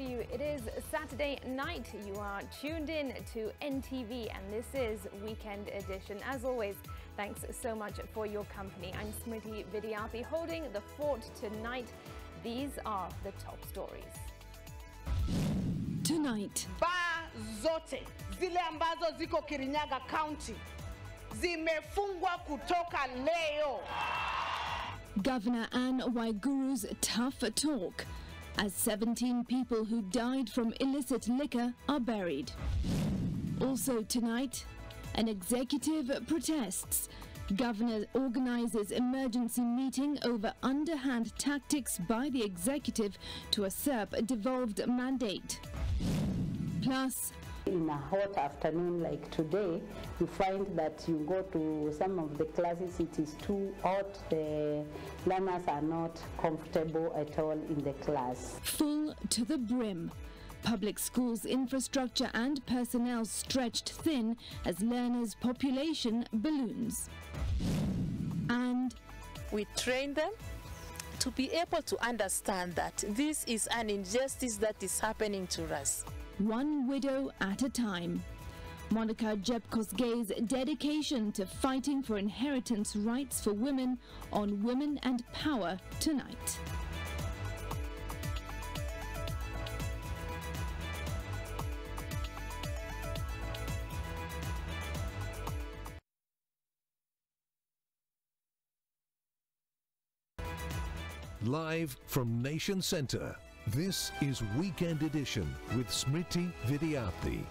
to you. It is Saturday night. You are tuned in to NTV and this is Weekend Edition. As always, thanks so much for your company. I'm Smriti Vidyarthi holding the fort tonight. These are the top stories. Tonight. Baa zote zile ambazo ziko Kirinyaga County zimefungwa kutoka leo. Governor Anne Waiguru's tough talk as 17 people who died from illicit liquor are buried. Also tonight, an executive protests. Governor organizes emergency meeting over underhand tactics by the executive to usurp a devolved mandate. Plus, in a hot afternoon like today, you find that you go to some of the classes, it is too hot, the learners are not comfortable at all in the class. Full to the brim. Public schools infrastructure and personnel stretched thin as learners' population balloons. And we train them to be able to understand that this is an injustice that is happening to us. One widow at a time. Monica Jepkosgei's dedication to fighting for inheritance rights for women on Women and Power tonight. Live from Nation Centre, this is Weekend Edition with Smriti Vidyarthi.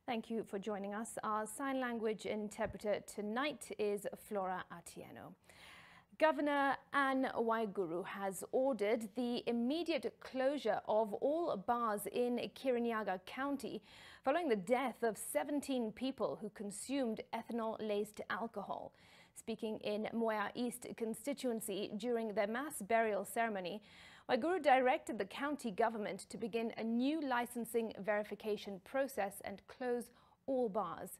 Thank you for joining us. Our sign language interpreter tonight is Flora Atieno. Governor Anne Waiguru has ordered the immediate closure of all bars in Kirinyaga County following the death of 17 people who consumed ethanol-laced alcohol. Speaking in Moya East constituency during their mass burial ceremony, Waiguru directed the county government to begin a new licensing verification process and close all bars.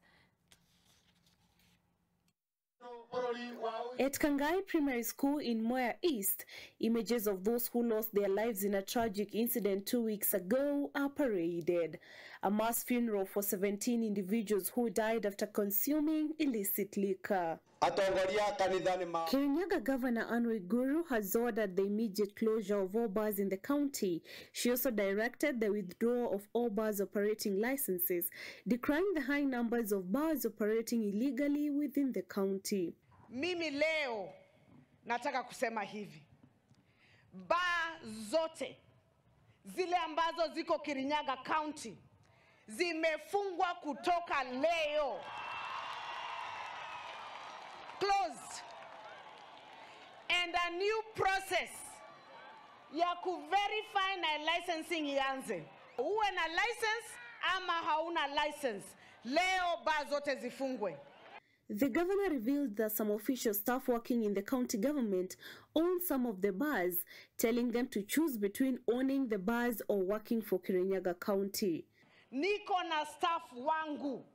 At Kangai Primary School in Moya East, images of those who lost their lives in a tragic incident 2 weeks ago are paraded. A mass funeral for 17 individuals who died after consuming illicit liquor. Kirinyaga Governor Anne Waiguru has ordered the immediate closure of all bars in the county. She also directed the withdrawal of all bars operating licenses, decrying the high numbers of bars operating illegally within the county. Mimi leo nataka kusema hivi. Baa zote zile ambazo ziko Kirinyaga County zimefungwa kutoka leo. Closed. And a new process ya kuverify na licensing ianze. Uwe na license ama hauna license, leo baa zote zifungwe. The governor revealed that some official staff working in the county government own some of the bars, telling them to choose between owning the bars or working for Kirinyaga County. Niko na staff wangu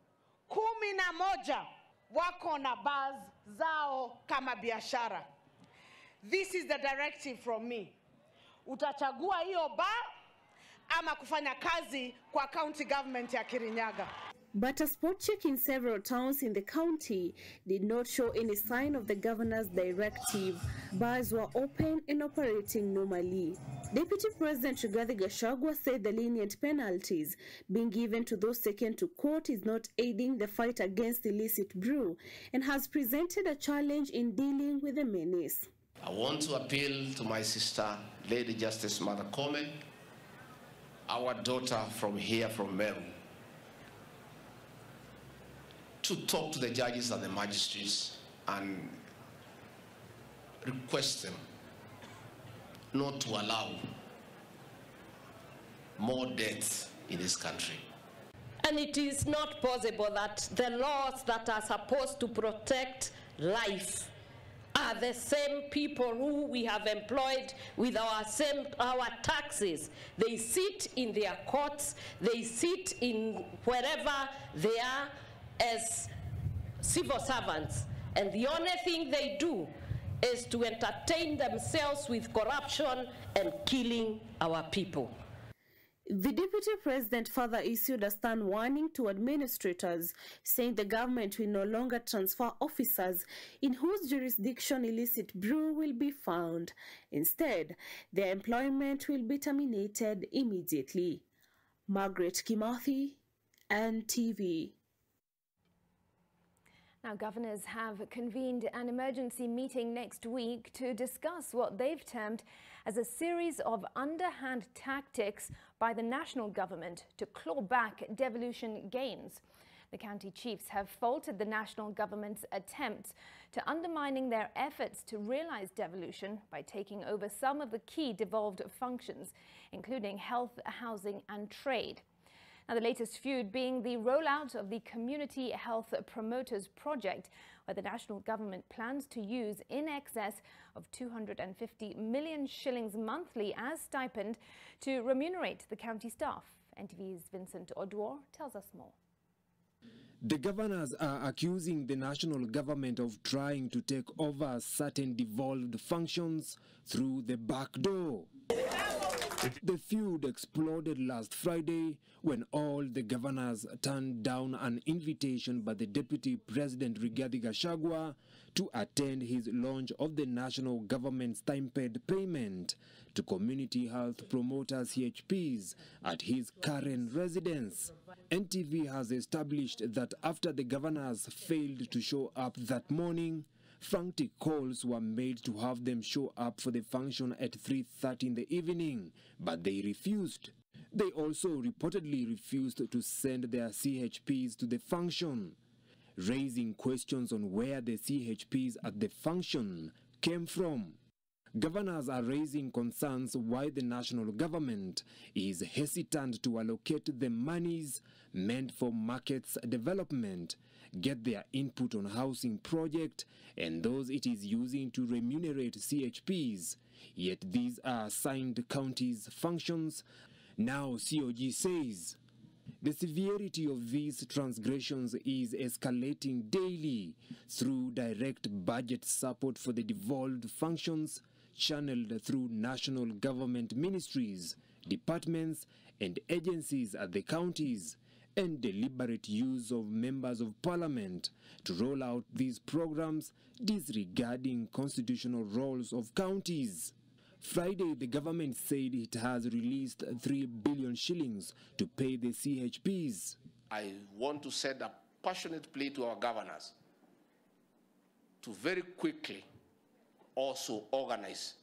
11 wako na bars zao kama biashara. This is the directive from me. Utachagua hiyo bar ama kufanya kazi kwa county government ya Kirinyaga. But a spot check in several towns in the county did not show any sign of the governor's directive. Bars were open and operating normally. Deputy President Rigathi Gachagua said the lenient penalties being given to those taken to court is not aiding the fight against illicit brew and has presented a challenge in dealing with the menace. I want to appeal to my sister, Lady Justice Mother Kome, our daughter from here, from Meru, to talk to the judges and the magistrates and request them not to allow more deaths in this country. And it is not possible that the laws that are supposed to protect life are the same people who we have employed with our taxes. They sit in their courts, they sit in wherever they are as civil servants, and the only thing they do is to entertain themselves with corruption and killing our people. The Deputy President further issued a stern warning to administrators, saying the government will no longer transfer officers in whose jurisdiction illicit brew will be found. Instead, their employment will be terminated immediately. Margaret Kimathi, NTV. Now, governors have convened an emergency meeting next week to discuss what they've termed as a series of underhand tactics by the national government to claw back devolution gains. The county chiefs have faulted the national government's attempts to undermining their efforts to realise devolution by taking over some of the key devolved functions, including health, housing and trade. Now, the latest feud being the rollout of the Community Health Promoters Project, where the national government plans to use in excess of 250 million shillings monthly as stipend to remunerate the county staff. NTV's Vincent Odwar tells us more. The governors are accusing the national government of trying to take over certain devolved functions through the back door. The feud exploded last Friday when all the governors turned down an invitation by the Deputy President Rigathi Gachagua to attend his launch of the national government's time-paid payment to community health promoters CHPs at his current residence. NTV has established that after the governors failed to show up that morning, frantic calls were made to have them show up for the function at 3:30 in the evening, but they refused. They also reportedly refused to send their CHPs to the function, raising questions on where the CHPs at the function came from. Governors are raising concerns why the national government is hesitant to allocate the monies meant for markets development, get their input on housing project and those it is using to remunerate CHPs. Yet these are assigned counties' functions. Now COG says the severity of these transgressions is escalating daily through direct budget support for the devolved functions channeled through national government ministries, departments and agencies at the counties, and deliberate use of members of parliament to roll out these programs disregarding constitutional roles of counties. Friday, the government said it has released 3 billion shillings to pay the CHPs. I want to send a passionate plea to our governors to very quickly also organize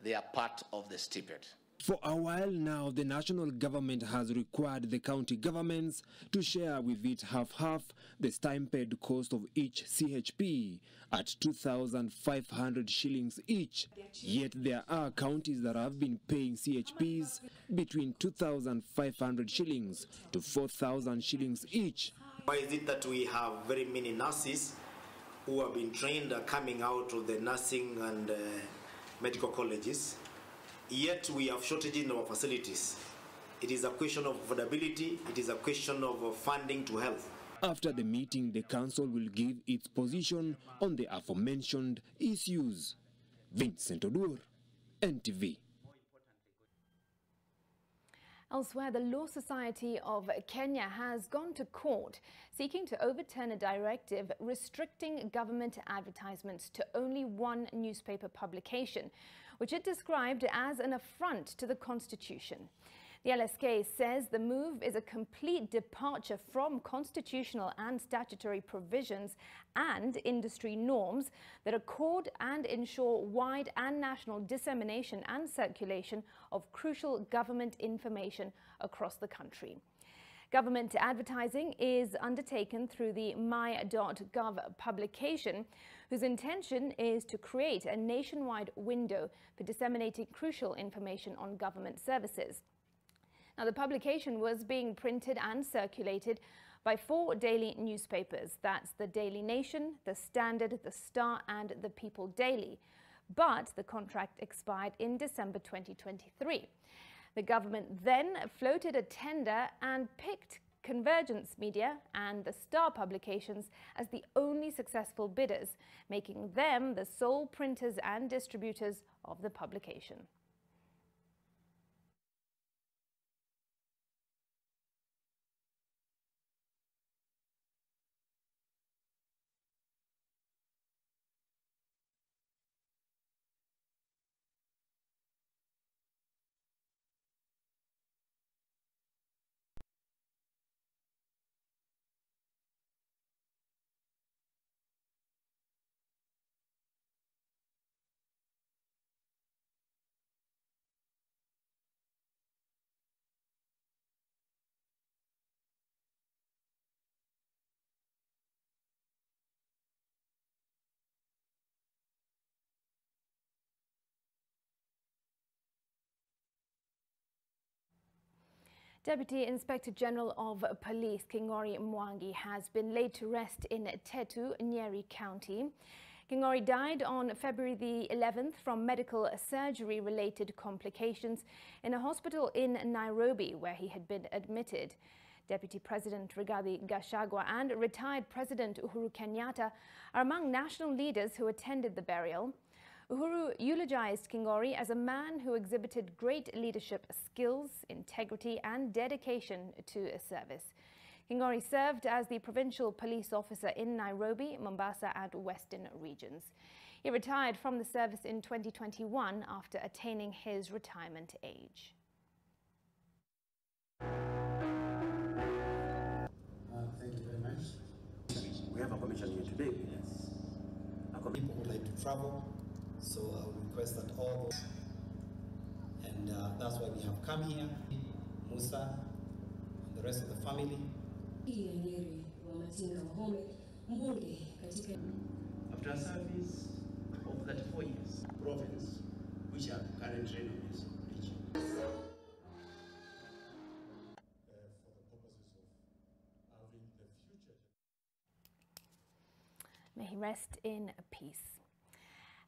their part of the stipend. For a while now, the national government has required the county governments to share with it half-half the stipend cost of each CHP at 2,500 shillings each. Yet there are counties that have been paying CHPs between 2,500 shillings to 4,000 shillings each. Why is it that we have very many nurses who have been trained coming out of the nursing and medical colleges, yet we have shortages in our facilities? It is a question of affordability, it is a question of funding to health. After the meeting, the council will give its position on the aforementioned issues. Vincent Odur, NTV. Elsewhere, the Law Society of Kenya has gone to court seeking to overturn a directive restricting government advertisements to only one newspaper publication, which it described as an affront to the Constitution. The LSK says the move is a complete departure from constitutional and statutory provisions and industry norms that accord and ensure wide and national dissemination and circulation of crucial government information across the country. Government advertising is undertaken through the my.gov publication, whose intention is to create a nationwide window for disseminating crucial information on government services. Now, the publication was being printed and circulated by 4 daily newspapers. That's the Daily Nation, the Standard, the Star and the People Daily. But the contract expired in December 2023. The government then floated a tender and picked Convergence Media and the Star publications as the only successful bidders, making them the sole printers and distributors of the publication. Deputy Inspector General of Police Kingori Mwangi has been laid to rest in Tetu, Nyeri County. Kingori died on February the 11th from medical surgery-related complications in a hospital in Nairobi, where he had been admitted. Deputy President Rigathi Gachagua and retired President Uhuru Kenyatta are among national leaders who attended the burial. Uhuru eulogized Kingori as a man who exhibited great leadership skills, integrity and dedication to service. Kingori served as the provincial police officer in Nairobi, Mombasa and Western regions. He retired from the service in 2021 after attaining his retirement age. Thank you very much. We have a commission here today. Yes. People would like to travel. So I would request that all those, and that's why we have come here, Musa, and the rest of the family. After a service of 34 years, province, which are current revenues region. For the purposes of having the future. May he rest in peace.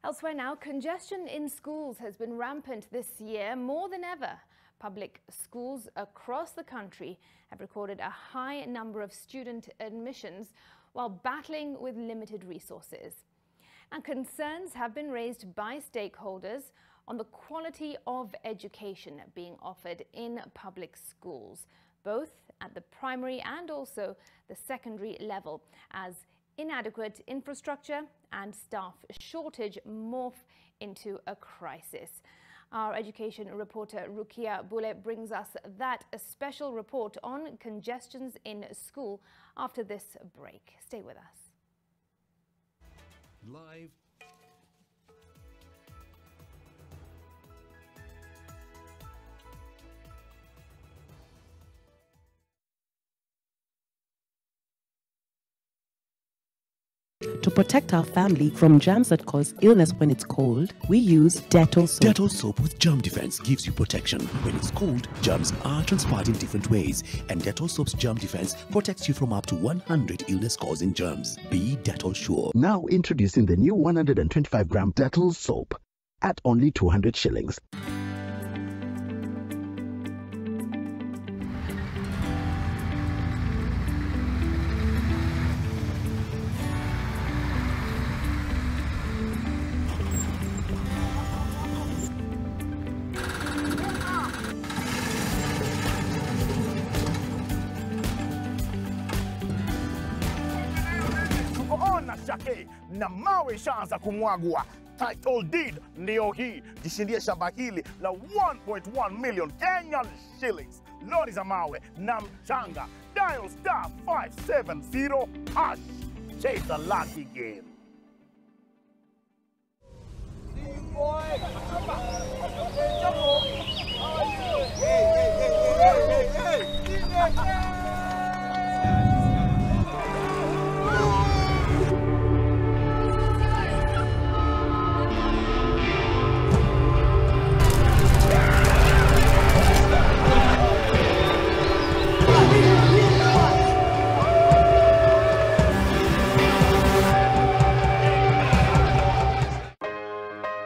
Elsewhere now, congestion in schools has been rampant this year more than ever. Public schools across the country have recorded a high number of student admissions while battling with limited resources. And concerns have been raised by stakeholders on the quality of education being offered in public schools, both at the primary and also the secondary level, as inadequate infrastructure and staff shortage morph into a crisis. Our education reporter Rukia Bule brings us that special report on congestions in school after this break. Stay with us. Live. To protect our family from germs that cause illness when it's cold, we use Dettol soap. Dettol soap with germ defense gives you protection. When it's cold, germs are transferred in different ways, and Dettol soap's germ defense protects you from up to 100 illness-causing germs. Be Dettol sure. Now introducing the new 125-gram Dettol soap at only 200 shillings. Na mawe ishaanza kumwagwa. Title deed ndio hii. Jishindie shamba hili la 1.1 million Kenyan shillings. Lori za mawe na mchanga. Dial star 570 hash. Chase the lucky game.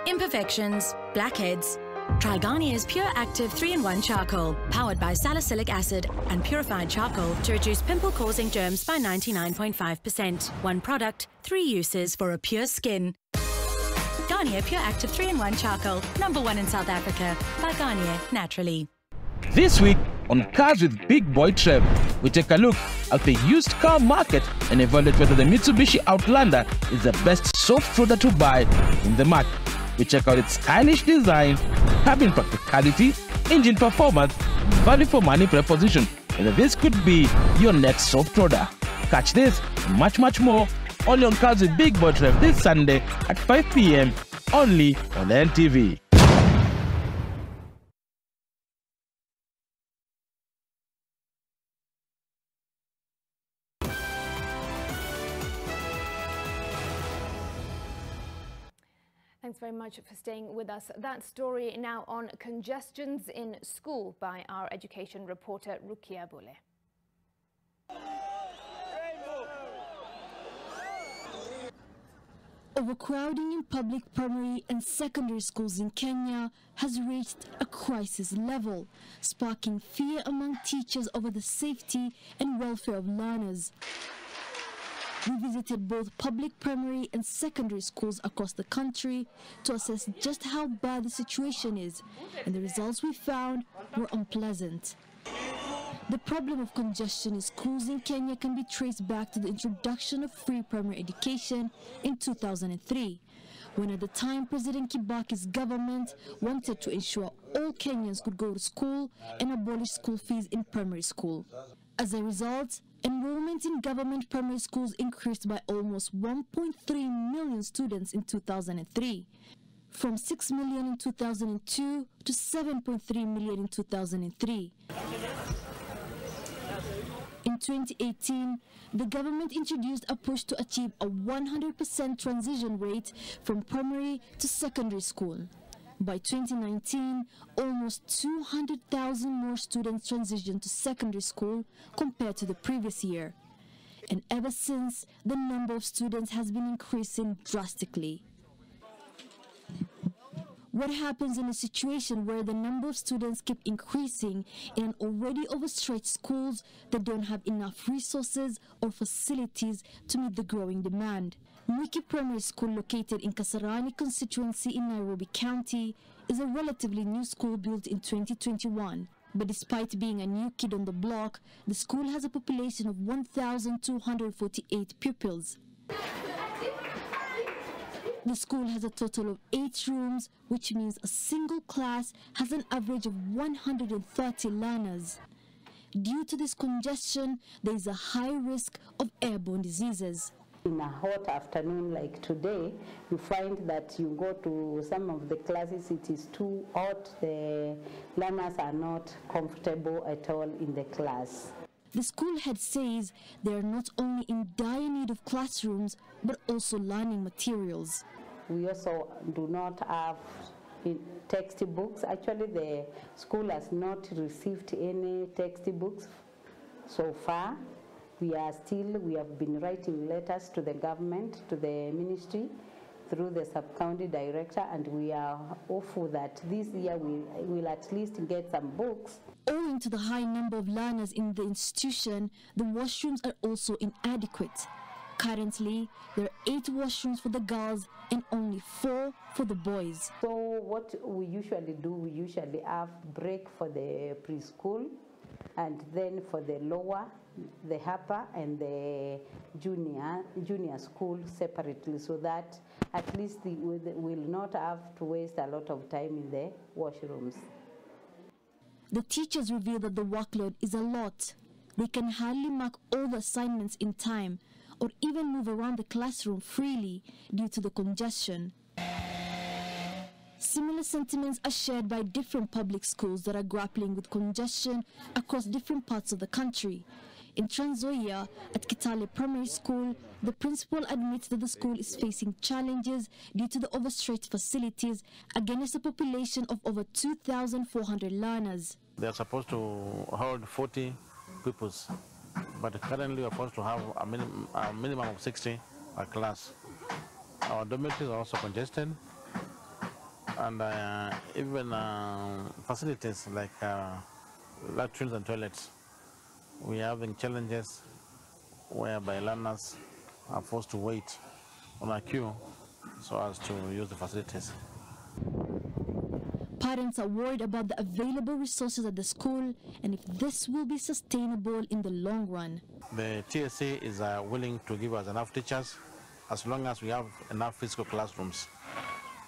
Imperfections, blackheads, Try Garnier's Pure Active 3-in-1 Charcoal, powered by salicylic acid and purified charcoal to reduce pimple-causing germs by 99.5%. One product, 3 uses for a pure skin. Garnier Pure Active 3-in-1 Charcoal, #1 in South Africa, by Garnier Naturally. This week on Cars with Big Boy Trev, we take a look at the used car market and evaluate whether the Mitsubishi Outlander is the best soft roader to buy in the market. We check out its stylish design, cabin practicality, engine performance, value for money proposition, whether this could be your next soft roader. Catch this and much more only on Cars with Big Boy Trev this Sunday at 5 p.m. only on NTV. Thanks very much for staying with us. That story now on congestions in school by our education reporter Rukia Bule. Overcrowding in public primary and secondary schools in Kenya has reached a crisis level, sparking fear among teachers over the safety and welfare of learners. We visited both public primary and secondary schools across the country to assess just how bad the situation is, and the results we found were unpleasant. The problem of congestion in schools in Kenya can be traced back to the introduction of free primary education in 2003, when at the time President Kibaki's government wanted to ensure all Kenyans could go to school and abolish school fees in primary school. As a result, enrollment in government primary schools increased by almost 1.3 million students in 2003, from 6 million in 2002 to 7.3 million in 2003. In 2018, the government introduced a push to achieve a 100% transition rate from primary to secondary school. By 2019, almost 200,000 more students transitioned to secondary school compared to the previous year. And ever since, the number of students has been increasing drastically. What happens in a situation where the number of students keep increasing in an already overstretched schools that don't have enough resources or facilities to meet the growing demand? Mwiki Primary School, located in Kasarani constituency in Nairobi County, is a relatively new school built in 2021. But despite being a new kid on the block, the school has a population of 1,248 pupils. The school has a total of 8 rooms, which means a single class has an average of 130 learners. Due to this congestion, there is a high risk of airborne diseases. In a hot afternoon like today, you find that you go to some of the classes, it is too hot, the learners are not comfortable at all in the class. The school head says they are not only in dire need of classrooms, but also learning materials. We also do not have textbooks. Actually, the school has not received any textbooks so far. We have been writing letters to the government, to the ministry, through the sub-county director, and we are hopeful that this year we will at least get some books. Owing to the high number of learners in the institution, the washrooms are also inadequate. Currently, there are 8 washrooms for the girls and only 4 for the boys. So what we usually do, we usually have break for the preschool, and then for the lower, the upper and the junior school separately, so that at least we will not have to waste a lot of time in the washrooms. The teachers reveal that the workload is a lot. They can hardly mark all the assignments in time or even move around the classroom freely due to the congestion. Similar sentiments are shared by different public schools that are grappling with congestion across different parts of the country. In Trans Nzoia, at Kitale Primary School, the principal admits that the school is facing challenges due to the overstretched facilities against a population of over 2,400 learners. They are supposed to hold 40 pupils, but currently we are supposed to have a minimum of 60 per class. Our dormitories are also congested. And even facilities like latrines and toilets. We are having challenges whereby learners are forced to wait on a queue so as to use the facilities. Parents are worried about the available resources at the school and if this will be sustainable in the long run. The TSA is willing to give us enough teachers as long as we have enough physical classrooms.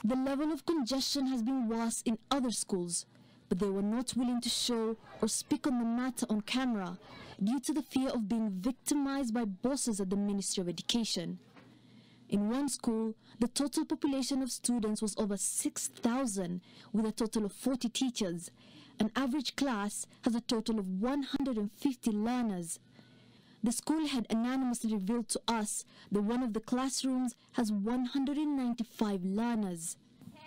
The level of congestion has been worse in other schools, but they were not willing to show or speak on the matter on camera due to the fear of being victimized by bosses at the Ministry of Education. In one school, the total population of students was over 6,000 with a total of 40 teachers. An average class has a total of 150 learners. The school had anonymously revealed to us that one of the classrooms has 195 learners.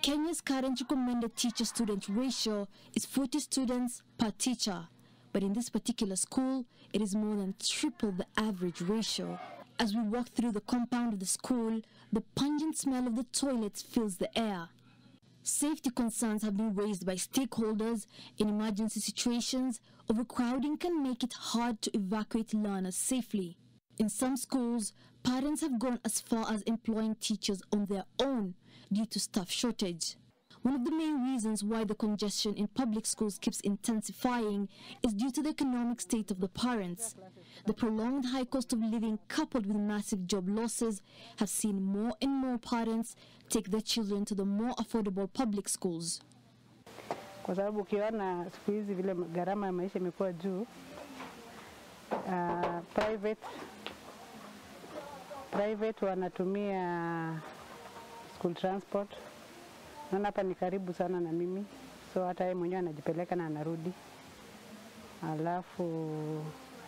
Kenya's current recommended teacher-student ratio is 40 students per teacher, but in this particular school, it is more than triple the average ratio. As we walk through the compound of the school, the pungent smell of the toilets fills the air. Safety concerns have been raised by stakeholders. In emergency situations, overcrowding can make it hard to evacuate learners safely. In some schools, parents have gone as far as employing teachers on their own due to staff shortage. One of the main reasons why the congestion in public schools keeps intensifying is due to the economic state of the parents. The prolonged high cost of living coupled with massive job losses have seen more and more parents take their children to the more affordable public schools. Kwa sababu ukiona siku hizi vile gharama ya maisha imekuwa juu, private wanatumia school transport. Naona hapa ni karibu sana na mimi, so hata yeye mwenyewe anajipeleka na anarudi. Alafu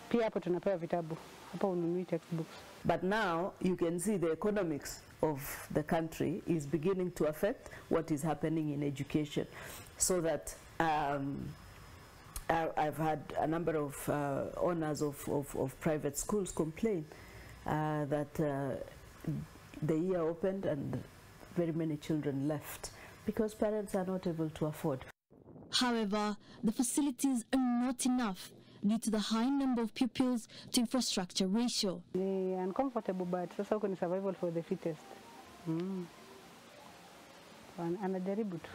pia hapo tunapewa vitabu, hapo ununui textbooks. But now you can see the economics of the country is beginning to affect what is happening in education, so that I've had a number of owners of private schools complain that the year opened and very many children left because parents are not able to afford. However, the facilities are not enough due to the high number of pupils to infrastructure ratio. Ni uncomfortable, but sasa huko ni survival for the fittest. Anajaribu tu.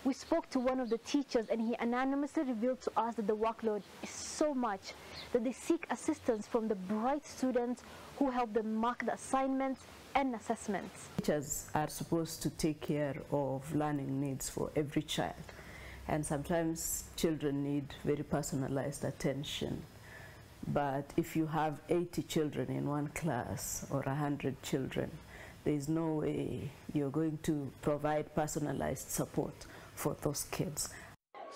We spoke to one of the teachers and he anonymously revealed to us that the workload is so much that they seek assistance from the bright students who help them mark the assignments and assessments. Teachers are supposed to take care of learning needs for every child, and sometimes children need very personalized attention. But if you have 80 children in one class or 100 children, there is no way you're going to provide personalized support for those kids.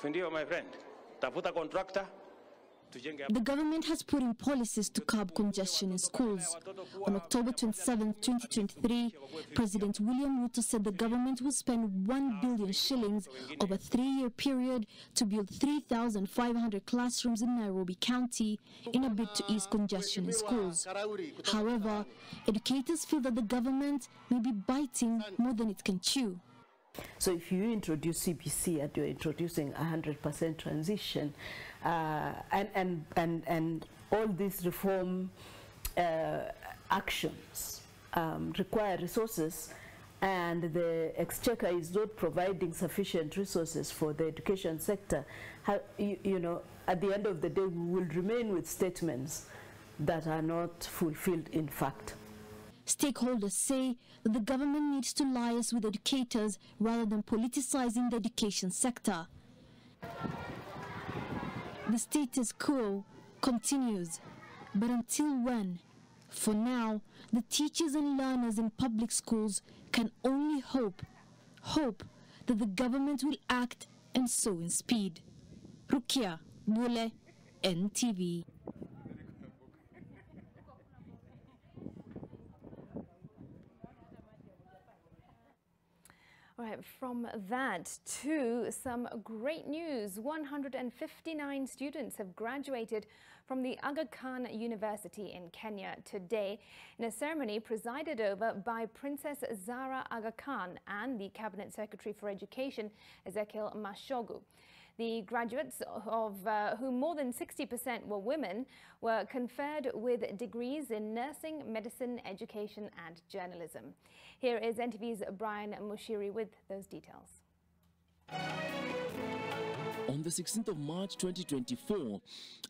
Sindio, my friend, tafuta contractor. The government has put in policies to curb congestion in schools. On October 27, 2023, President William Ruto said the government will spend 1 billion shillings over a 3-year period to build 3,500 classrooms in Nairobi County in a bid to ease congestion in schools. However, educators feel that the government may be biting more than it can chew. So if you introduce CBC and you're introducing 100% transition, and all these reform actions require resources, and the exchequer is not providing sufficient resources for the education sector, you know, at the end of the day, we will remain with statements that are not fulfilled in fact. Stakeholders say that the government needs to liaise with educators rather than politicizing the education sector. The status quo continues, but until when? For now, the teachers and learners in public schools can only hope that the government will act and so in speed. Rukia Bule, NTV. All right. right, from that to some great news. 159 students have graduated from the Aga Khan University in Kenya today in a ceremony presided over by Princess Zara Aga Khan and the Cabinet Secretary for Education, Ezekiel Mashogu. The graduates, of whom more than 60% were women, were conferred with degrees in nursing, medicine, education and journalism. Here is NTV's Brian Mushiri with those details. On the 16th of March 2024,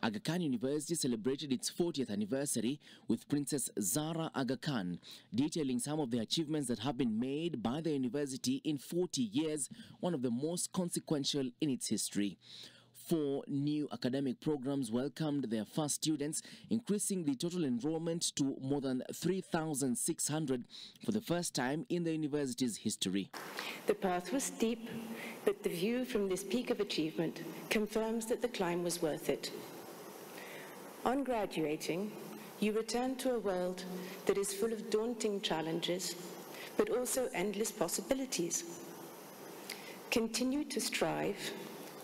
Aga Khan University celebrated its 40th anniversary with Princess Zara Aga Khan, detailing some of the achievements that have been made by the university in 40 years, one of the most consequential in its history. 4 new academic programs welcomed their first students, increasing the total enrollment to more than 3,600 for the first time in the university's history. The path was steep, but the view from this peak of achievement confirms that the climb was worth it. On graduating, you return to a world that is full of daunting challenges, but also endless possibilities. Continue to strive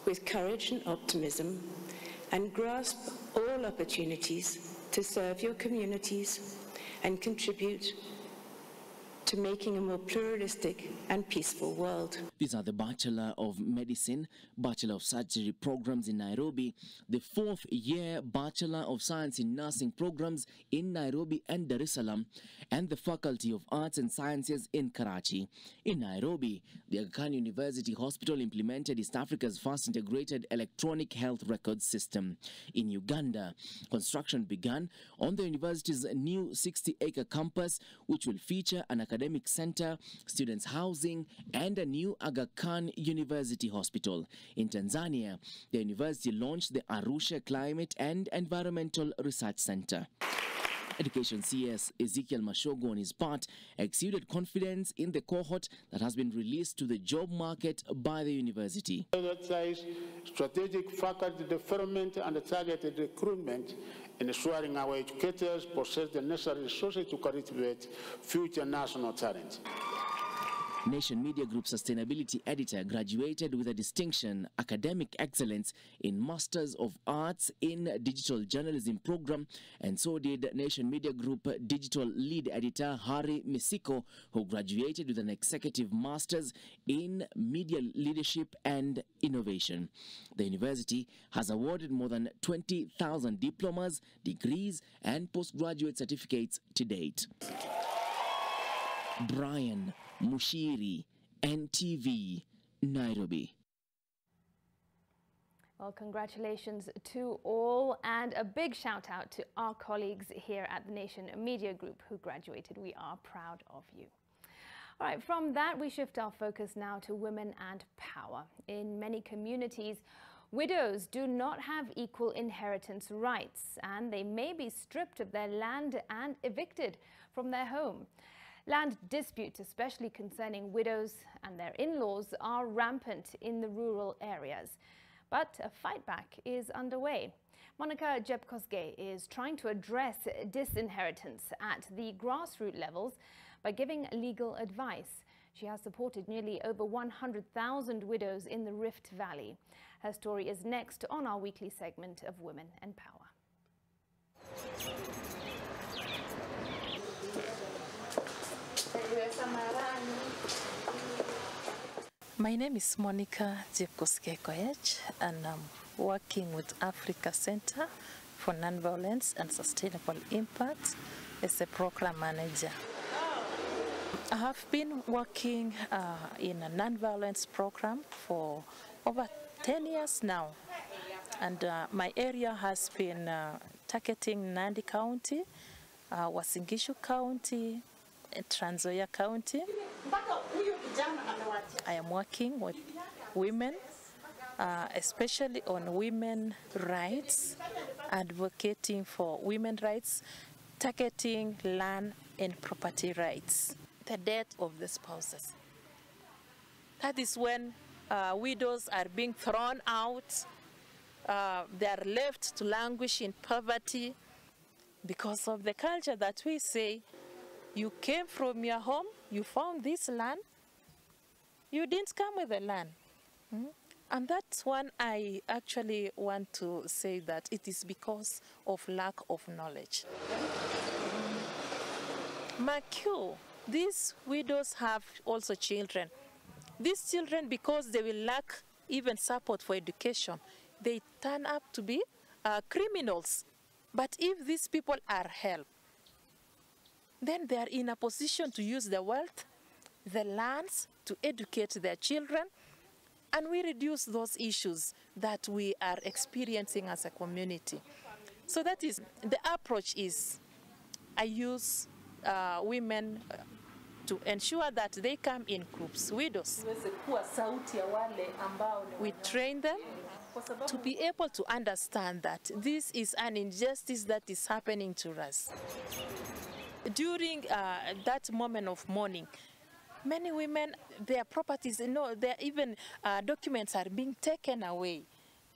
with courage and optimism, and grasp all opportunities to serve your communities and contribute to making a more pluralistic and peaceful world. These are the Bachelor of Medicine, Bachelor of Surgery programs in Nairobi, the 4th year Bachelor of Science in Nursing programs in Nairobi and Dar es Salaam, and the Faculty of Arts and Sciences in Karachi. In Nairobi, the Aga Khan University Hospital implemented East Africa's first integrated electronic health record system. In Uganda, construction began on the university's new 60-acre campus, which will feature an academic center, students' housing, and a new Aga Khan University Hospital. In Tanzania, the university launched the Arusha Climate and Environmental Research Center. Education CS Ezekiel Mashogu, on his part, exuded confidence in the cohort that has been released to the job market by the university. Strategic faculty development and targeted recruitment, ensuring our educators possess the necessary resources to cultivate future national talent. Nation Media Group Sustainability Editor graduated with a distinction, Academic Excellence in Masters of Arts in Digital Journalism program, and so did Nation Media Group Digital Lead Editor Hari Misiko, who graduated with an Executive Masters in Media Leadership and Innovation. The university has awarded more than 20,000 diplomas, degrees, and postgraduate certificates to date. Brian Mushiri, NTV, Nairobi. Well, congratulations to all, and a big shout out to our colleagues here at the Nation Media Group who graduated. We are proud of you. All right, from that we shift our focus now to women and power. In many communities, widows do not have equal inheritance rights, and they may be stripped of their land and evicted from their home. Land disputes, especially concerning widows and their in-laws, are rampant in the rural areas. But a fight back is underway. Monica Jebkosgei is trying to address disinheritance at the grassroots levels by giving legal advice. She has supported nearly over 100,000 widows in the Rift Valley. Her story is next on our weekly segment of Women and Power. My name is Monica Jebkosgei, and I'm working with Africa Center for Nonviolence and Sustainable Impact as a program manager. I have been working in a nonviolence program for over 10 years now, and my area has been targeting Nandi County, Uasin Gishu County, Trans Nzoia County. I am working with women, especially on women rights, advocating for women rights, targeting land and property rights. The death of the spouses. That is when widows are being thrown out. They are left to languish in poverty because of the culture that we say, you came from your home, you found this land, You didn't come with the land. And that's one I actually want to say that it is because of lack of knowledge. McHugh, these widows have also children. These children, because they will lack even support for education, they turn up to be criminals. But if these people are helped, then they are in a position to use the wealth, the lands, to educate their children, and we reduce those issues that we are experiencing as a community. So that is, the approach is, I use women to ensure that they come in groups, widows. We train them to be able to understand that this is an injustice that is happening to us. During that moment of mourning, many women, their properties, their even documents are being taken away,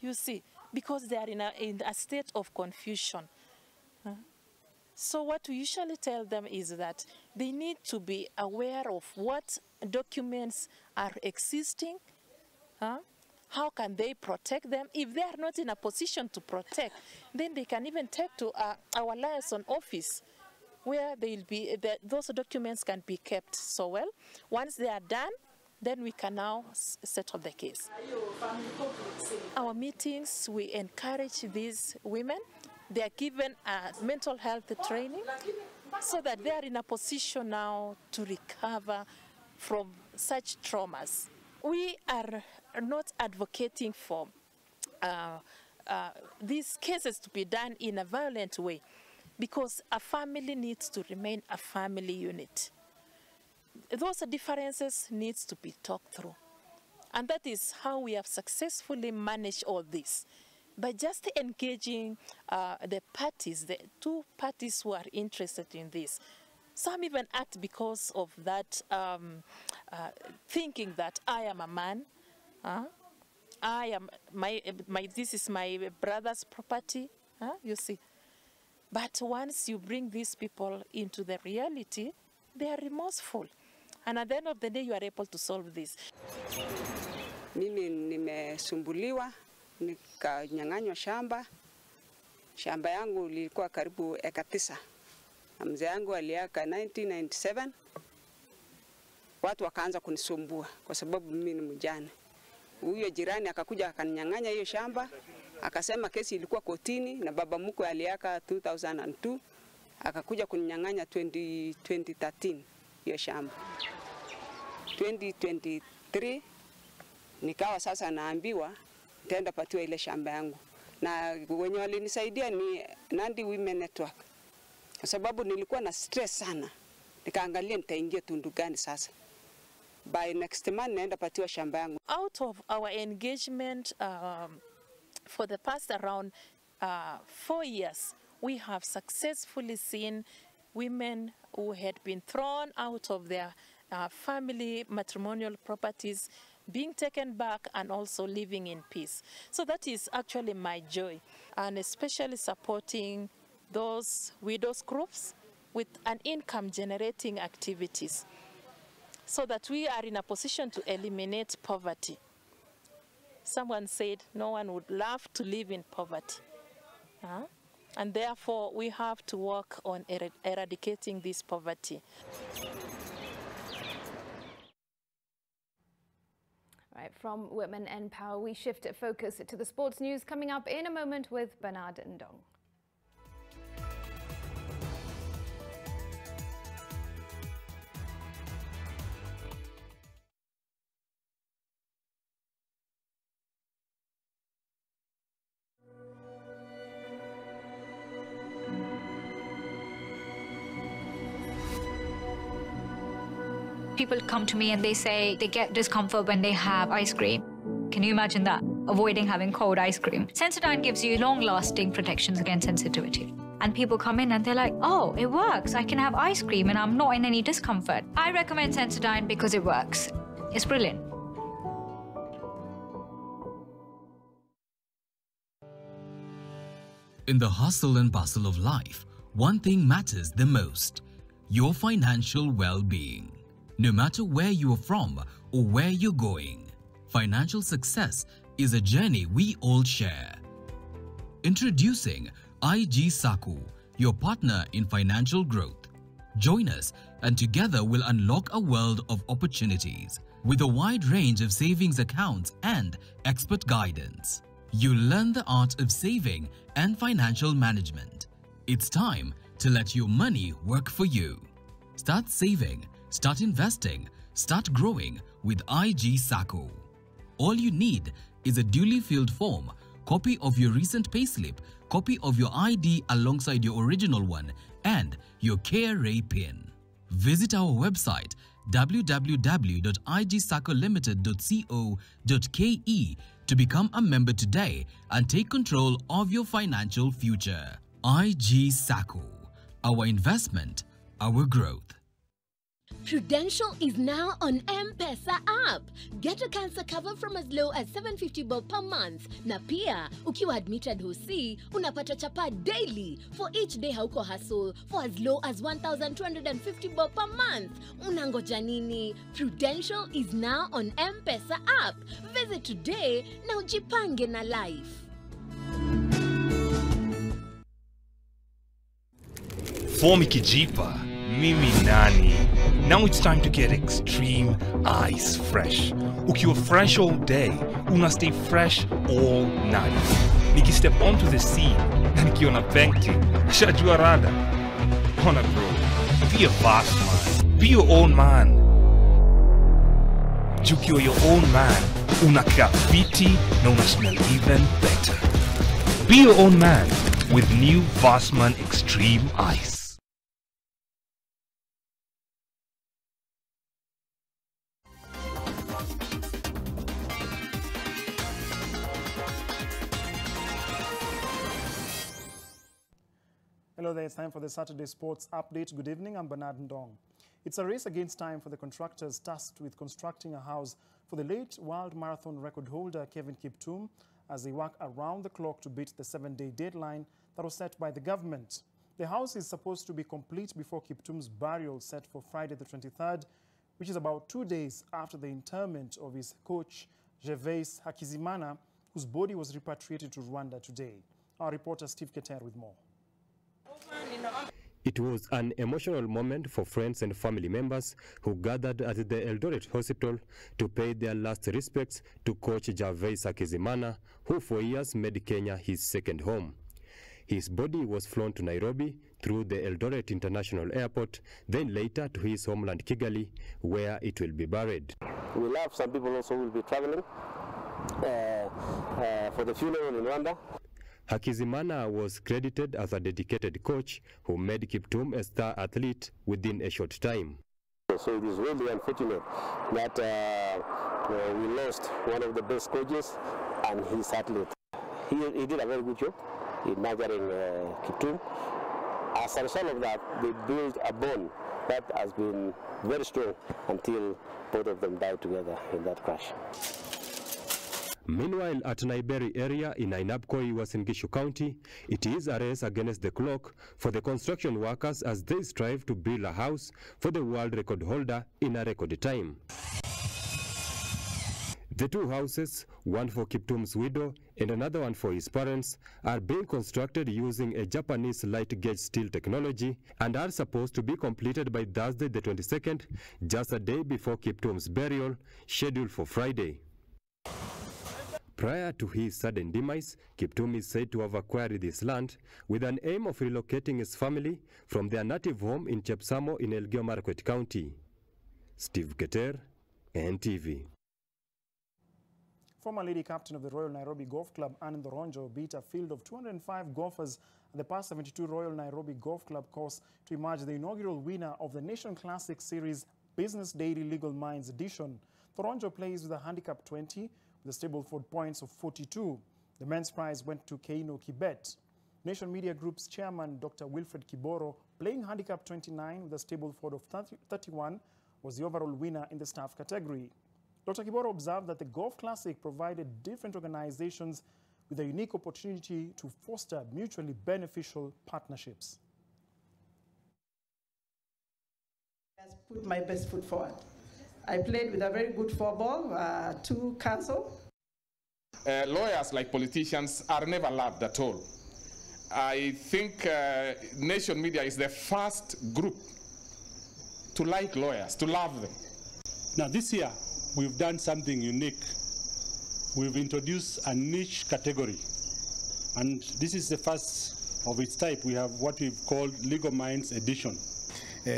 you see, because they are in a state of confusion. So what we usually tell them is that they need to be aware of what documents are existing, how can they protect them. If they are not in a position to protect, then they can even take to our liaison office, where those documents can be kept so well. Once they are done, then we can now settle the case. Our meetings, we encourage these women. They are given mental health training so that they are in a position now to recover from such traumas. We are not advocating for these cases to be done in a violent way, because a family needs to remain a family unit. Those differences need to be talked through. And that is how we have successfully managed all this. By just engaging the parties, the two parties who are interested in this. Some even act because of that thinking that I am a man, this is my brother's property, you see. But once you bring these people into the reality, they are remorseful. And at the end of the day, you are able to solve this. Mimi nimesumbuliwa, nikanyang'anywa shamba. Shamba yangu lilikuwa karibu eka 9. Na mzee yangu aliaka 1997. Watu wakaanza kunisumbua kwa sababu mimi ni mjane. Huyo jirani akakuja akaninyang'anya hiyo shamba. Akasema kesi ilikuwa kotini na baba mkwe aliaka 2002. Akakuja kuninyang'anya 2013 hiyo shamba. 2023 nikawa sasa naambiwa nitaenda patiwa ile shamba yangu. Na wenye walinisaidia ni Nandi Women Network. Kwa sababu nilikuwa na stress sana. Nikaangalia nitaingia tundu gani sasa. By next month naenda patiwa shamba yangu. Out of our engagement for the past around 4 years, we have successfully seen women who had been thrown out of their family matrimonial properties being taken back and also living in peace. So that is actually my joy, and especially supporting those widows groups with an income generating activities so that we are in a position to eliminate poverty. Someone said no one would love to live in poverty. And therefore, we have to work on eradicating this poverty. Right, from Women and Power, we shift focus to the sports news coming up in a moment with Bernard Ndong. People come to me and they say they get discomfort when they have ice cream. Can you imagine that? Avoiding having cold ice cream. Sensodyne gives you long-lasting protections against sensitivity. And people come in and they're like, oh, it works. I can have ice cream and I'm not in any discomfort. I recommend Sensodyne because it works. It's brilliant. In the hustle and bustle of life, one thing matters the most: your financial well-being. No matter where you are from or where you're going, financial success is a journey we all share. Introducing IG Sacco, your partner in financial growth. Join us and together we'll unlock a world of opportunities with a wide range of savings accounts and expert guidance. You'll learn the art of saving and financial management. It's time to let your money work for you. Start saving, start investing, start growing with IG Sacco. All you need is a duly filled form, copy of your recent payslip, copy of your ID alongside your original one, and your KRA PIN. Visit our website www.igsaccolimited.co.ke to become a member today and take control of your financial future. IG Sacco, our investment, our growth. Prudential is now on M-Pesa app. Get a cancer cover from as low as 750 bob per month. Na pia, ukiwa admitted Hosi, unapata chapa daily for each day hauko hustle for as low as 1,250 bob per month. Unangoja nini? Prudential is now on M-Pesa app. Visit today na ujipange na life. Fomi Kijipa, Mimi Nani. Now it's time to get extreme ice fresh. Ukiwa fresh all day, una stay fresh all night. Niki step onto the scene, na nikiona painting, shajua rada. Ona bro, be a boss man, be your own man. Ukiwa your own man, unakaa fiti na una smell even better. Be your own man with new Vossman Extreme Ice. Hello there, it's time for the Saturday Sports Update. Good evening, I'm Bernard Ndong. It's a race against time for the contractors tasked with constructing a house for the late World Marathon record holder Kevin Kiptum as they work around the clock to beat the 7-day deadline that was set by the government. The house is supposed to be complete before Kiptum's burial set for Friday the 23rd, which is about 2 days after the interment of his coach Gervais Hakizimana, whose body was repatriated to Rwanda today. Our reporter Steve Keter with more. It was an emotional moment for friends and family members who gathered at the Eldoret Hospital to pay their last respects to coach Gervais Hakizimana, who for years made Kenya his second home. His body was flown to Nairobi through the Eldoret International Airport, then later to his homeland Kigali, where it will be buried. We love some people also will be traveling for the funeral in Rwanda. Hakizimana was credited as a dedicated coach who made Kiptum a star athlete within a short time. So it is really unfortunate that we lost one of the best coaches and his athlete. He did a very good job in nurturing Kiptum. As a result of that, they built a bond that has been very strong until both of them died together in that crash. Meanwhile, at Naiberi area in Ainabkoi, Uasin Gishu County, it is a race against the clock for the construction workers as they strive to build a house for the world record holder in a record time. The two houses, one for Kiptum's widow and another one for his parents, are being constructed using a Japanese light gauge steel technology and are supposed to be completed by Thursday the 22nd, just a day before Kiptum's burial, scheduled for Friday. Prior to his sudden demise, Kiptum is said to have acquired this land with an aim of relocating his family from their native home in Chepsamo in Elgeyo Marakwet County. Steve Keter, NTV. Former lady captain of the Royal Nairobi Golf Club, Anne Ndoronjo, beat a field of 205 golfers at the past 72 Royal Nairobi Golf Club course to emerge the inaugural winner of the Nation Classic Series Business Daily Legal Minds edition. Ndoronjo plays with a handicap 20, with the Stableford points of 42. The men's prize went to Keino Kibet. Nation Media Group's chairman, Dr. Wilfred Kiboro, playing handicap 29 with a Stableford of 31, was the overall winner in the staff category. Dr. Kiboro observed that the Golf Classic provided different organizations with a unique opportunity to foster mutually beneficial partnerships. Has Put my best foot forward. I played with a very good 4-ball, 2 cancel. Lawyers, like politicians, are never loved at all. I think Nation Media is the first group to like lawyers, to love them. Now this year, we've done something unique. We've introduced a niche category. And this is the first of its type. We have what we've called Legal Minds Edition.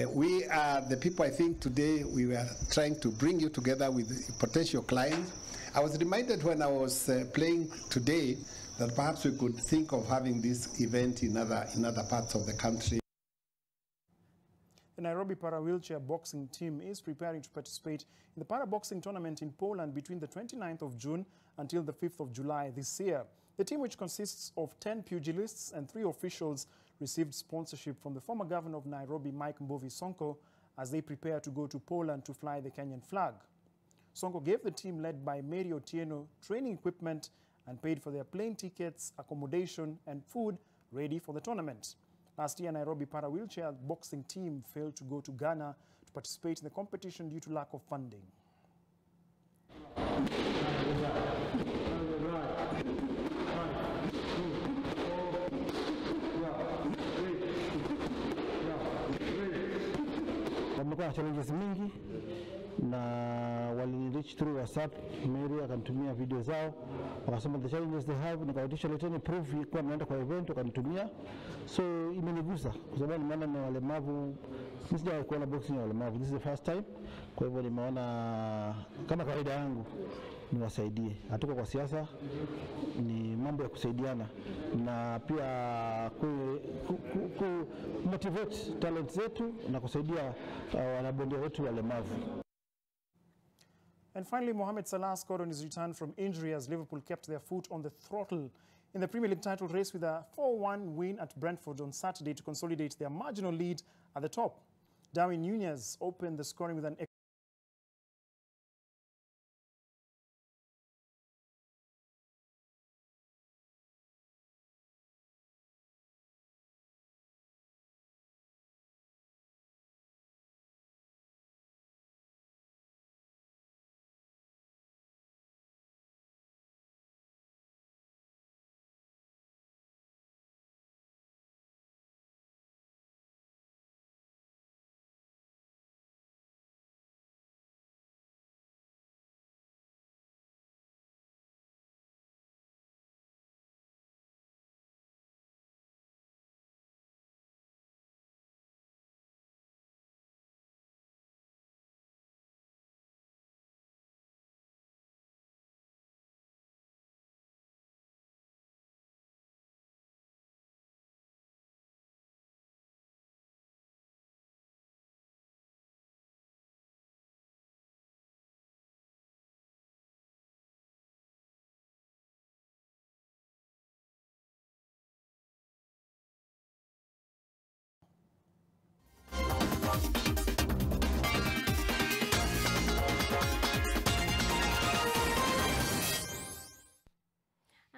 We are the people, I think, today we were trying to bring you together with potential clients. I was reminded when I was playing today that perhaps we could think of having this event in other parts of the country. The Nairobi Para-Wheelchair boxing team is preparing to participate in the para-boxing tournament in Poland between the 29th of June until the 5th of July this year. The team, which consists of 10 pugilists and 3 officials, received sponsorship from the former governor of Nairobi, Mike Mbovi Sonko, as they prepare to go to Poland to fly the Kenyan flag. Sonko gave the team, led by Mary Otieno, training equipment and paid for their plane tickets, accommodation and food ready for the tournament. Last year, Nairobi Para-Wheelchair boxing team failed to go to Ghana to participate in the competition due to lack of funding. Wamekuwa na challenges mingi na wali reach through WhatsApp. Mary akanitumia video zao, wakasema the challenges they have, nikawautisha leteni proof kwa naenda kwa event, wakanitumia. So imenigusa kwa sababu nimeona na walemavu, sijawahi kuona boxing ya walemavu, this is the first time. Kwa hivyo nimeona kama kawaida yangu niwasaidie. Hatuko kwa siasa, ni mambo ya kusaidiana na pia motivate talent zetu na kusaidia wanabondia wetu walemavu. And finally, Mohamed Salah scored on his return from injury as Liverpool kept their foot on the throttle in the Premier League title race with a 4-1 win at Brentford on Saturday to consolidate their marginal lead at the top. Darwin Nunez opened the scoring with an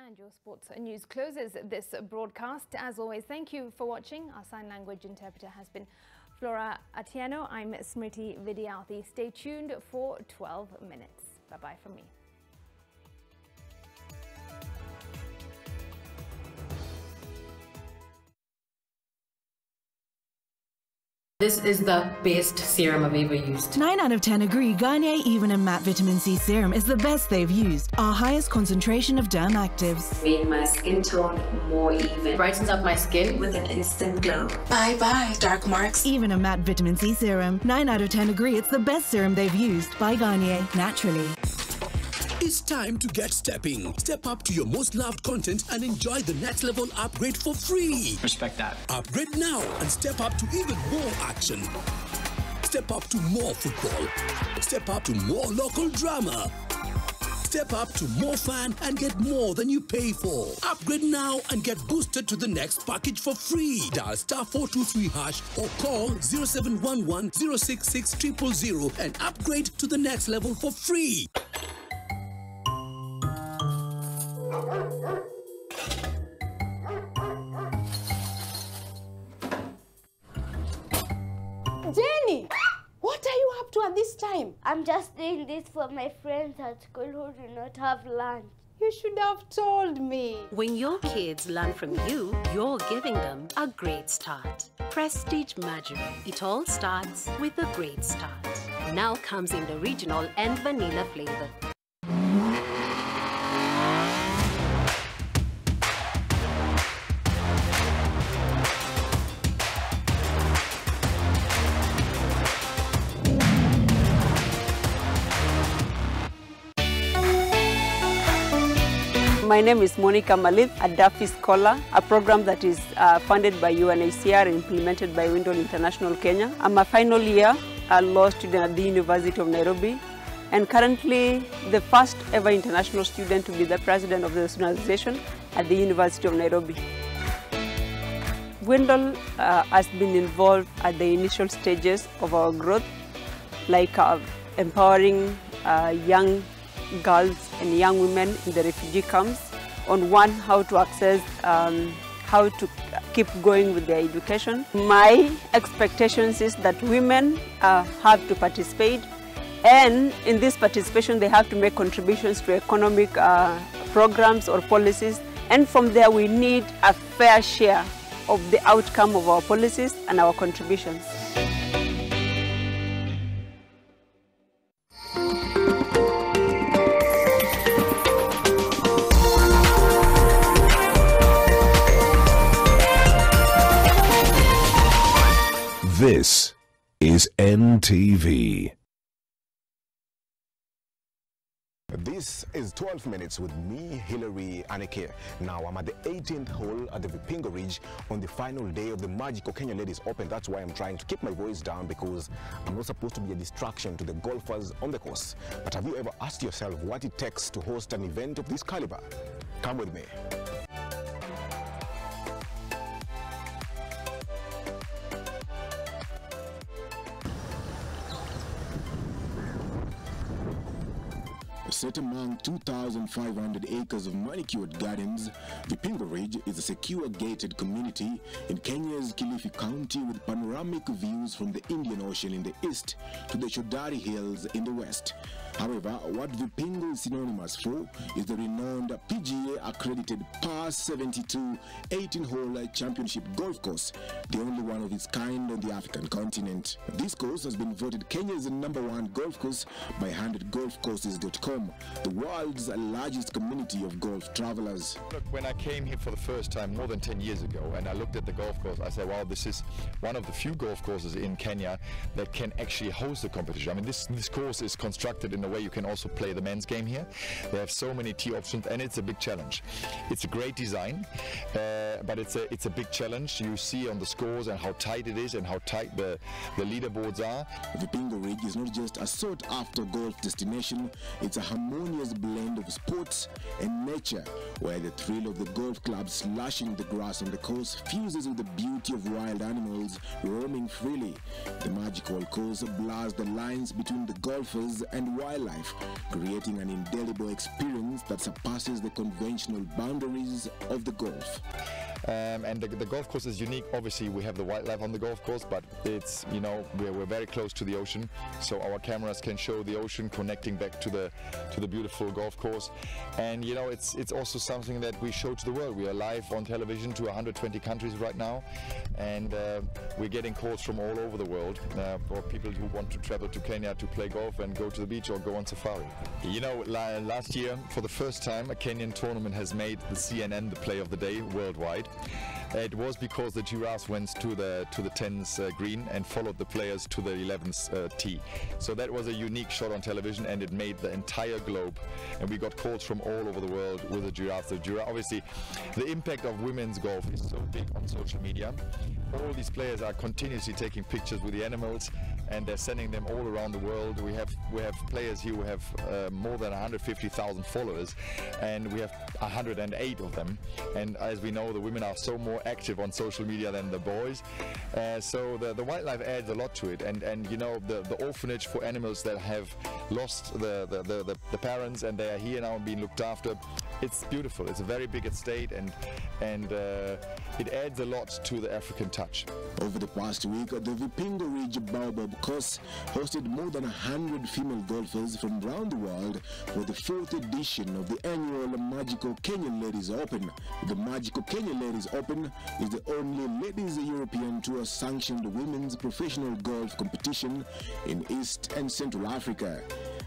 And your sports news closes this broadcast. As always, thank you for watching. Our sign language interpreter has been Flora Atieno. I'm Smriti Vidyarthi. Stay tuned for 12 minutes. Bye-bye from me. This is the best serum I've ever used. 9 out of 10 agree Garnier Even and Matte Vitamin C Serum is the best they've used. Our highest concentration of derm actives. Made my skin tone more even. Brightens up my skin with an instant glow. Bye-bye, dark marks. Even and Matte Vitamin C Serum. 9 out of 10 agree it's the best serum they've used. By Garnier, naturally. It's time to get stepping. Step up to your most loved content and enjoy the next level upgrade for free. Respect that. Upgrade now and step up to even more action. Step up to more football. Step up to more local drama. Step up to more fun and get more than you pay for. Upgrade now and get boosted to the next package for free. Dial *423# or call 0711 066 000 and upgrade to the next level for free. Jenny, what are this time? I'm just doing this for my friends at school who do not have lunch. You should have told me. When your kids learn from you, you're giving them a great start. Prestige Margarine. It all starts with a great start. Now comes in the original and vanilla flavor. My name is Monica Malith, a Duffy Scholar, a program that is funded by UNHCR and implemented by Windle International Kenya. I'm a final year law student at the University of Nairobi, and currently the first ever international student to be the president of the student association at the University of Nairobi. Windle has been involved at the initial stages of our growth, like empowering young girls and young women in the refugee camps on one, how to access, how to keep going with their education. My expectations is that women have to participate, and in this participation they have to make contributions to economic programs or policies, and from there we need a fair share of the outcome of our policies and our contributions. This is NTV. This is 12 Minutes with me, Hilary Aneke. Now, I'm at the 18th hole at the Vipingo Ridge on the final day of the magical Kenya Ladies Open. That's why I'm trying to keep my voice down, because I'm not supposed to be a distraction to the golfers on the course. But have you ever asked yourself what it takes to host an event of this caliber? Come with me. Set among 2,500 acres of manicured gardens, Vipingo Ridge is a secure gated community in Kenya's Kilifi County with panoramic views from the Indian Ocean in the east to the Shodari Hills in the west. However, what Vipingo is synonymous for is the renowned PGA-accredited Par 72 18-hole championship golf course, the only one of its kind on the African continent. This course has been voted Kenya's #1 golf course by 100golfcourses.com, the world's largest community of golf travelers. Look, when I came here for the first time more than 10 years ago and I looked at the golf course, I said, wow, this is one of the few golf courses in Kenya that can actually host the competition. I mean, this course is constructed in a way you can also play the men's game here. They have so many tee options, and it's a big challenge. It's a great design, but it's a big challenge. You see on the scores and how tight it is and how tight the leaderboards are. Vipingo Ridge is not just a sought-after golf destination, it's a harmonious blend of sports and nature, where the thrill of the golf club slashing the grass on the course fuses with the beauty of wild animals roaming freely. The magical course blurs the lines between the golfers and wildlife, creating an indelible experience that surpasses the conventional boundaries of the golf. And the golf course is unique. Obviously, we have the wildlife on the golf course, but it's, you know, we're very close to the ocean, so our cameras can show the ocean connecting back to the beautiful golf course. And you know, it's also something that we show to the world. We are live on television to 120 countries right now, and we're getting calls from all over the world for people who want to travel to Kenya to play golf and go to the beach or go on safari. You know, last year, for the first time, a Kenyan tournament has made the CNN the play of the day worldwide. It was because the giraffes went to the 10th green and followed the players to the 11th tee. So that was a unique shot on television, and it made the entire globe. And we got calls from all over the world with the giraffes. Obviously, the impact of women's golf is so big on social media. All these players are continuously taking pictures with the animals, and they're sending them all around the world. We have players here who have more than 150,000 followers, and we have 108 of them. And as we know, the women are so more active on social media than the boys. So the wildlife adds a lot to it. And you know, the orphanage for animals that have lost the parents and they are here now being looked after, it's beautiful. It's a very big estate, and it adds a lot to the African touch. Over the past week, the Vipingo Ridge Baobab course hosted more than 100 female golfers from around the world for the 4th edition of the annual Magical Kenyan Ladies Open. The Magical Kenya Ladies Open is the only Ladies European Tour sanctioned women's professional golf competition in East and Central Africa.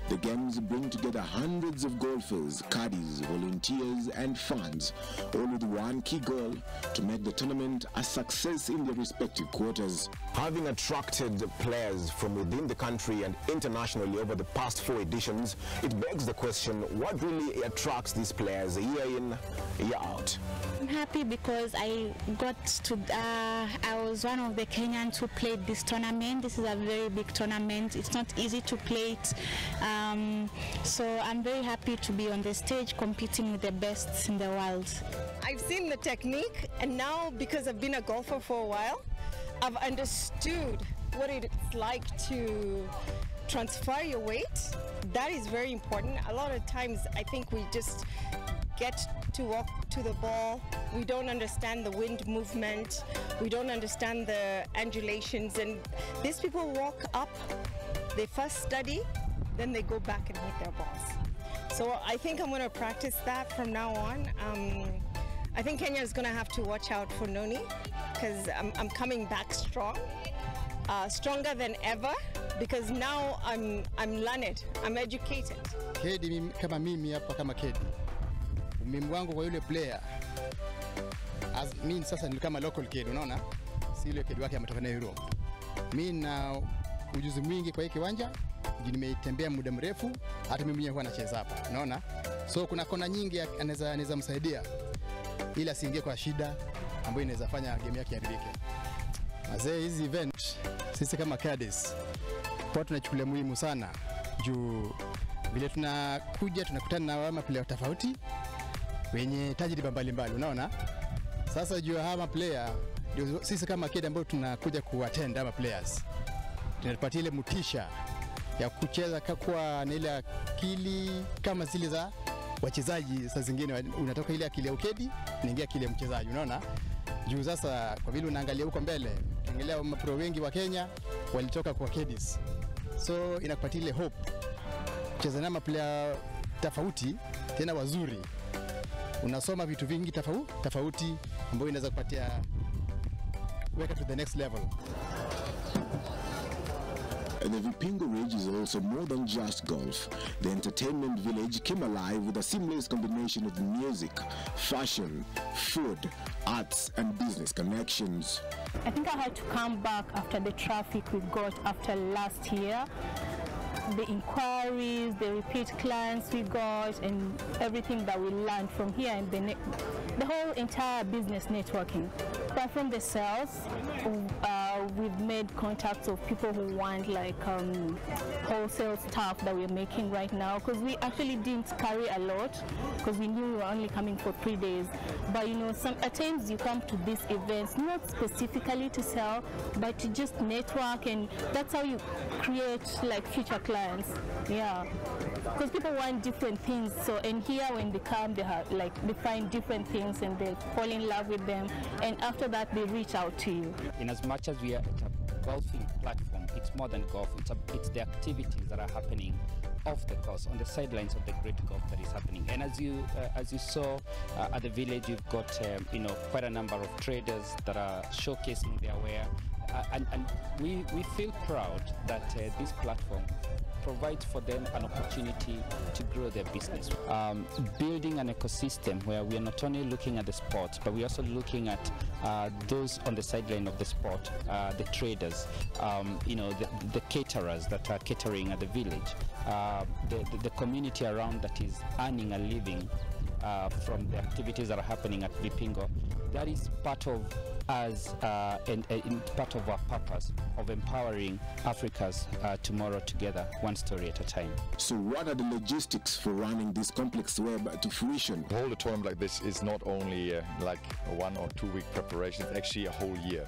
The games bring together hundreds of golfers, caddies, volunteers and fans, all with one key goal: to make the tournament a success in their respective quarters. Having attracted players from within the country and internationally over the past 4 editions, it begs the question, what really attracts these players year in, year out? I'm happy because I was one of the Kenyans who played this tournament. This is a very big tournament. It's not easy to play it. So I'm very happy to be on the stage competing with the best in the world. I've seen the technique, and now because I've been a golfer for a while, I've understood what it's like to transfer your weight. That is very important. A lot of times I think we just get to walk to the ball. We don't understand the wind movement. We don't understand the undulations. And these people walk up, they first study, then they go back and hit their balls. So I think I'm going to practice that from now on. I think Kenya is going to have to watch out for Noni, because I'm coming back strong, stronger than ever, because now I'm learned, I'm educated. Kedi kama mimi hapa kama Kedi, mimi wangu kwa yule player, mimi sasa ni kama local Kedi, unaona, si yule Kedi wake ametoka na Europe. Mimi na ujuzi mwingi kwa hiki kiwanja, nimetembea muda mrefu, hata mimi mwenyewe huwa nacheza hapa, unaona. So kuna kona nyingi anaweza msaidia ili asiingie kwa shida ambayo inaweza fanya game yake iharibike. Wazee, hizi event sisi kama caddies kwa tunachukulia muhimu sana, juu vile tunakuja tunakutana na maplayer tofauti wenye tajriba mbalimbali, unaona. Sasa juu hawa player ndio sisi kama caddies ambao tunakuja kuattend ama players, tunapatia ile mutisha ya kucheza kwa na ile akili kama zile za wachezaji. Saa zingine unatoka ile akili ya ukedi unaingia akili ya mchezaji, unaona. Juu sasa kwa vile unaangalia huko mbele, ukiangalia mapro wengi wa Kenya walitoka kwa caddies, so inakupatia ile hope kucheza na maplayer tofauti tena wazuri. Unasoma vitu vingi tofauti ambayo inaweza kupatia weka to the next level. The Vipingo Ridge is also more than just golf. The entertainment village came alive with a seamless combination of music, fashion, food, arts and business connections. I think I had to come back after the traffic we got after last year. The inquiries, the repeat clients we got, and everything that we learned from here, and the whole entire business networking. Apart from the sales, we've made contacts of people who want like wholesale stuff that we're making right now, because we actually didn't carry a lot because we knew we were only coming for 3 days. But you know, at times you come to these events not specifically to sell, but to just network, and that's how you create like future clients. Yeah, because people want different things. So and here when they come, they have like they find different things and they fall in love with them, and after that they reach out to you. In as much as we are a golfing platform, it's more than golf. It's the activities that are happening off the course, on the sidelines of the great golf that is happening. And as you saw at the village, you've got quite a number of traders that are showcasing their wear, and we feel proud that this platform provides for them an opportunity to grow their business. Building an ecosystem where we are not only looking at the sport, but we're also looking at those on the sideline of the sport, the traders, the caterers that are catering at the village, the community around that is earning a living from the activities that are happening at Vipingo. That is part of us and part of our purpose of empowering Africa's tomorrow together, one story at a time. So what are the logistics for running this complex web to fruition? To hold a tournament like this is not only like a 1 or 2 week preparation, it's actually a whole year.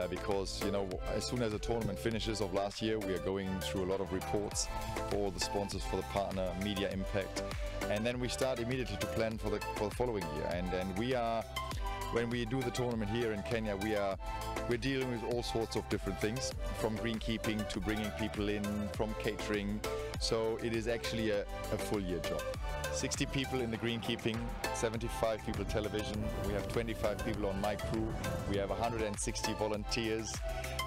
Because, you know, as soon as the tournament finishes of last year, we are going through a lot of reports for all the sponsors, for the partner, media impact, And then we start immediately to plan for the following year. And we are, when we do the tournament here in Kenya, we're dealing with all sorts of different things, from greenkeeping to bringing people in, from catering. So it is actually a full year job. 60 people in the greenkeeping, 75 people television, we have 25 people on my crew, we have 160 volunteers.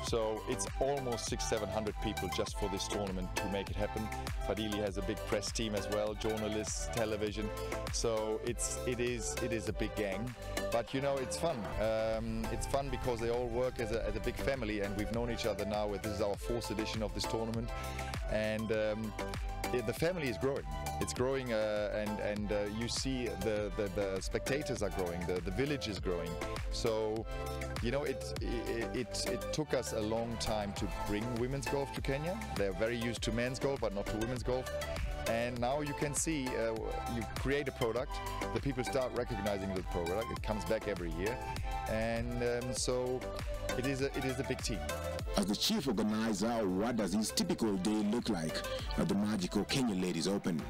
So it's almost 600-700 people just for this tournament to make it happen. Fadili has a big press team as well, journalists, television. So it is a big gang, but you know, it's fun. It's fun because they all work as a big family, and we've known each other now. This is our 4th edition of this tournament, and the family is growing. It's growing, and you see the spectators are growing. The village is growing. So, you know, it took us a long time to bring women's golf to Kenya. They're very used to men's golf, but not to women's golf. And now you can see, you create a product, the people start recognizing the product. It comes back every year, and so it is a big team. As the chief organizer, what does his typical day look like at the magical Kenya Ladies Open?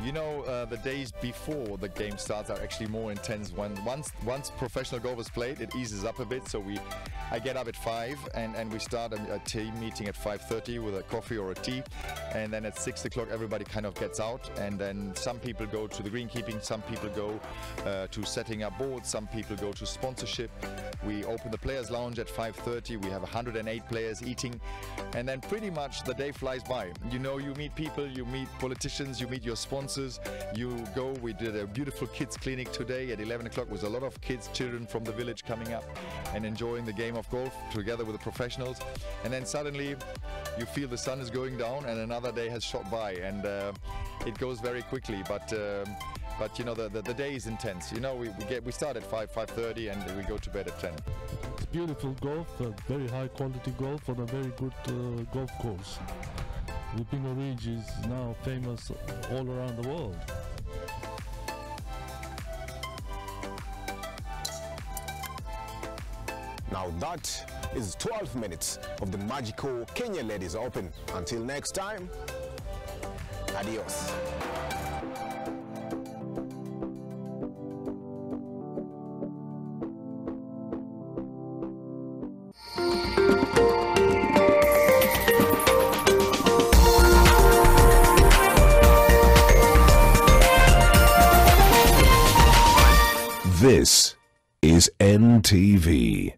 You know, the days before the game starts are actually more intense. Once professional golf is played, it eases up a bit. So I get up at 5 and we start a team meeting at 5:30 with a coffee or a tea, and then at 6 o'clock everybody kind of gets out, and then some people go to the greenkeeping, some people go to setting up boards, some people go to sponsorship. We open the players' lounge at 5:30. We have 108 players eating, and then pretty much the day flies by. You know, you meet people, you meet politicians, you meet your sponsors. You go, we did a beautiful kids clinic today at 11 o'clock with a lot of kids, children from the village coming up and enjoying the game of golf together with the professionals. And then suddenly you feel the sun is going down and another day has shot by, and it goes very quickly. But you know, the day is intense. You know, we start at 5:30 and we go to bed at 10. It's beautiful golf, very high quality golf on a very good golf course. Lupino Ridge is now famous all around the world. Now that is 12 minutes of the magical Kenya Ladies Open. Until next time, adios. This is NTV.